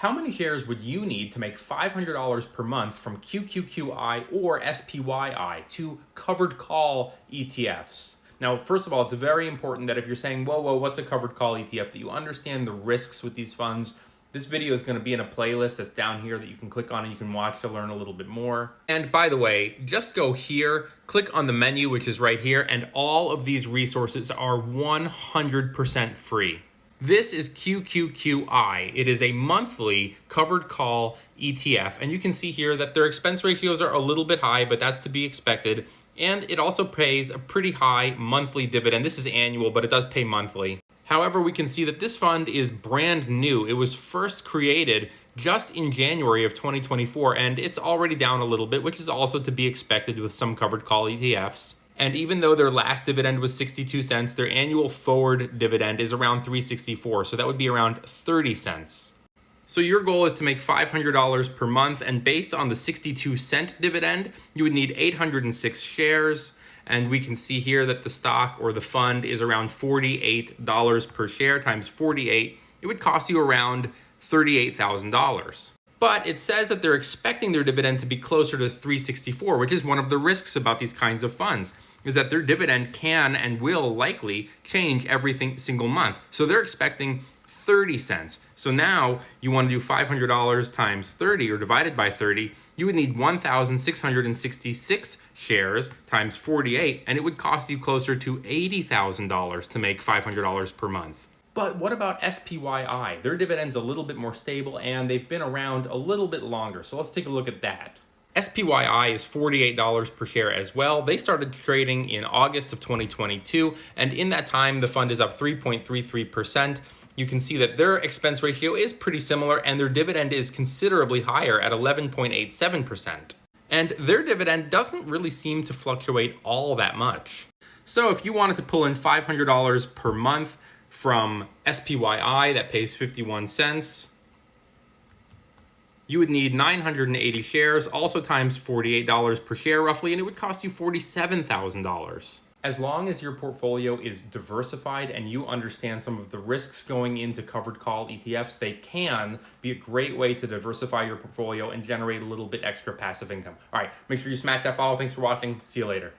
How many shares would you need to make $500 per month from QQQI or SPYI, two covered call ETFs? Now, first of all, it's very important that if you're saying, whoa, what's a covered call ETF, that you understand the risks with these funds. This video is going to be in a playlist that's down here that you can click on and you can watch to learn a little bit more. And by the way, just go here, click on the menu, which is right here, and all of these resources are 100% free. This is QQQI. It is a monthly covered call ETF, and you can see here that their expense ratios are a little bit high, but that's to be expected. And it also pays a pretty high monthly dividend. This is annual, but it does pay monthly. However, we can see that this fund is brand new. It was first created just in January of 2024, and it's already down a little bit, which is also to be expected with some covered call ETFs. And even though their last dividend was 62 cents, their annual forward dividend is around 364, so that would be around 30 cents. So your goal is to make $500 per month, and based on the 62-cent dividend, you would need 806 shares. And we can see here that the stock or the fund is around $48 per share times 48. It would cost you around $38,000. But it says that they're expecting their dividend to be closer to 364, which is one of the risks about these kinds of funds, is that their dividend can and will likely change every single month. So they're expecting 30 cents. So now you want to do $500 times 30 or divided by 30, you would need 1,666 shares times 48, and it would cost you closer to $80,000 to make $500 per month. But what about SPYI? Their dividend's a little bit more stable and they've been around a little bit longer. So let's take a look at that. SPYI is $48 per share as well. They started trading in August of 2022, and in that time, the fund is up 3.33%. You can see that their expense ratio is pretty similar and their dividend is considerably higher at 11.87%. And their dividend doesn't really seem to fluctuate all that much. So if you wanted to pull in $500 per month from SPYI that pays 51 cents, you would need 980 shares, also times $48 per share roughly, and it would cost you $47,000. As long as your portfolio is diversified and you understand some of the risks going into covered call ETFs, they can be a great way to diversify your portfolio and generate a little bit extra passive income. All right, make sure you smash that follow. Thanks for watching. See you later.